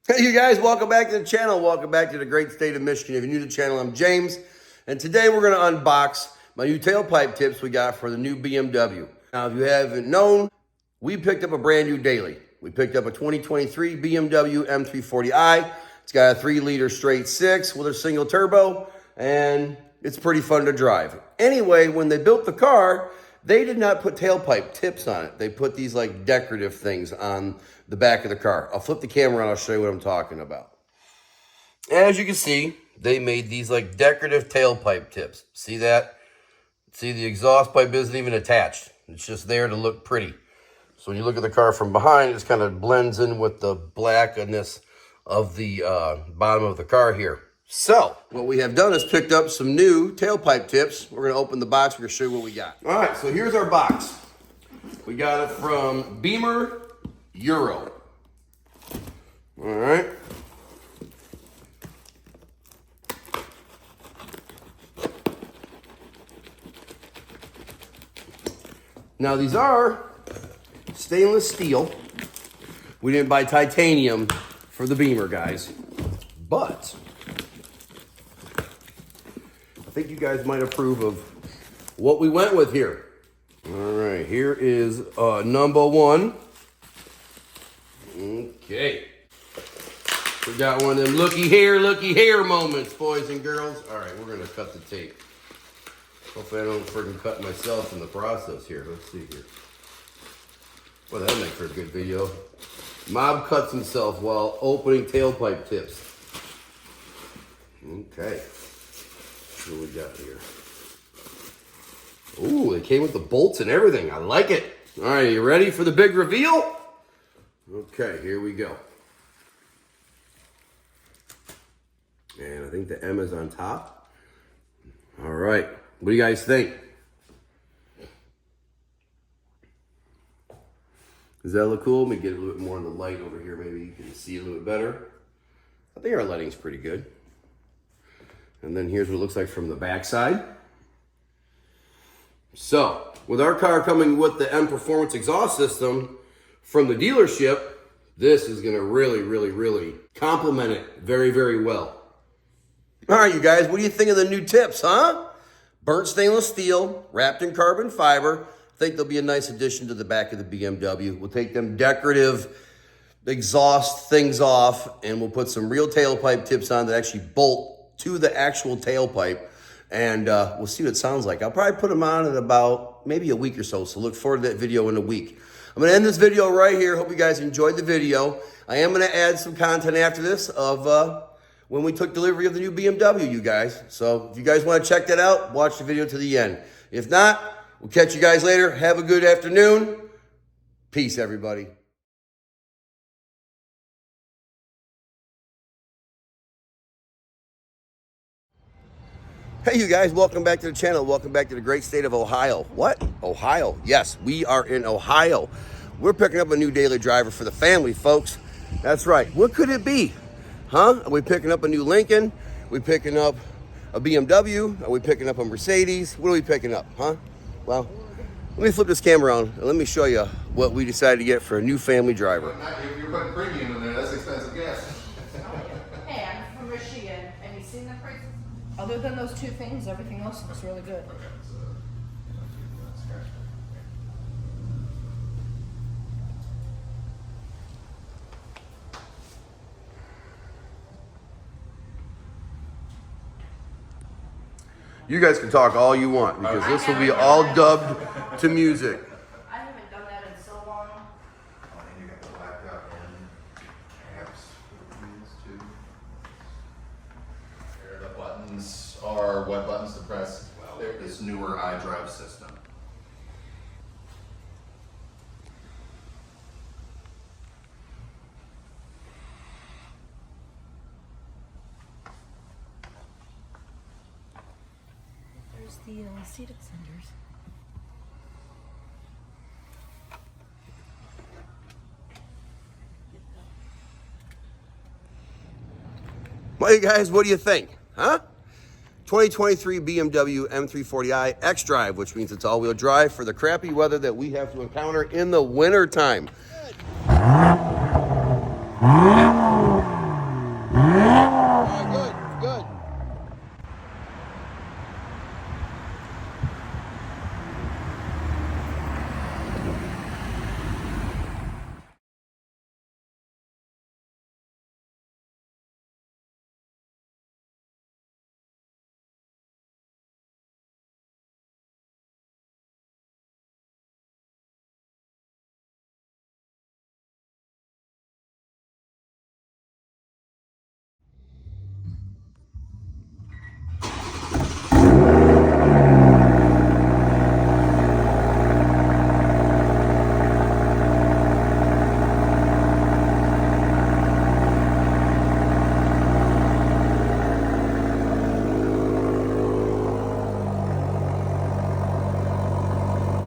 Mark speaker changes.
Speaker 1: Hey you guys, welcome back to the channel. Welcome back to the great state of Michigan. If you're new to the channel, I'm James. And today we're going to unbox my new tailpipe tips we got for the new BMW. Now, if you haven't known, we picked up a brand new daily. We picked up a 2023 BMW M340i. It's got a 3-liter straight 6 with a single turbo, and it's pretty fun to drive. Anyway, when they built the car, they did not put tailpipe tips on it. They put these like decorative things on the back of the car. I'll flip the camera and I'll show you what I'm talking about. As you can see, they made these like decorative tailpipe tips. See that? See, the exhaust pipe isn't even attached. It's just there to look pretty. So when you look at the car from behind, it just kind of blends in with the blackness of the bottom of the car here. So, what we have done is picked up some new tailpipe tips. We're going to open the box. We're going to show you what we got. All right, so here's our box. We got it from Beamer Euro. All right. Now, these are stainless steel. We didn't buy titanium for the Beamer, guys. But I think you guys might approve of what we went with here. All right, here is number one. Okay. We got one of them looky here moments, boys and girls. All right, we're gonna cut the tape. Hopefully I don't freaking cut myself in the process here. Let's see here. Well, that'll make for a good video. Mob cuts himself while opening tailpipe tips. Okay. What do we got here? Ooh, they came with the bolts and everything. I like it. All right, you ready for the big reveal? Okay, here we go. And I think the M is on top. All right, what do you guys think? Does that look cool? Let me get a little bit more in the light over here. Maybe you can see a little bit better. I think our lighting's pretty good. And then here's what it looks like from the back side. So, with our car coming with the M Performance exhaust system from the dealership, this is gonna really complement it very, very well. All right, you guys, what do you think of the new tips, huh? Burnt stainless steel, wrapped in carbon fiber. I think they'll be a nice addition to the back of the BMW. We'll take them decorative exhaust things off, and we'll put some real tailpipe tips on that actually bolt to the actual tailpipe, and we'll see what it sounds like. I'll probably put them on in about maybe a week or so, so look forward to that video in a week. I'm going to end this video right here. Hope you guys enjoyed the video. I am going to add some content after this of when we took delivery of the new BMW, you guys. So if you guys want to check that out, watch the video to the end. If not, we'll catch you guys later. Have a good afternoon. Peace, everybody. Hey, you guys, welcome back to the channel. Welcome back to the great state of Ohio. What? Ohio. Yes, we are in Ohio. We're picking up a new daily driver for the family, folks. That's right. What could it be? Huh? Are we picking up a new Lincoln? Are we picking up a BMW? Are we picking up a Mercedes? What are we picking up, huh? Well, let me flip this camera on and let me show you what we decided to get for a new family driver.
Speaker 2: You're putting premium in there. That's expensive gas.
Speaker 3: Hey, I'm from Michigan. Have you seen the prices? Other than those two things, everything else looks really good.
Speaker 2: Okay, so
Speaker 1: You guys can talk all you want because this will be all dubbed to music.
Speaker 3: I haven't done that in so long.
Speaker 2: oh, and you got the blackout and caps for these too. Here, the buttons are what buttons to press. Well, there is newer iDrive system.
Speaker 3: There's the seat extenders.
Speaker 1: Well, you guys, what do you think? Huh? 2023 BMW M340i X-Drive, which means it's all-wheel drive for the crappy weather that we have to encounter in the winter time.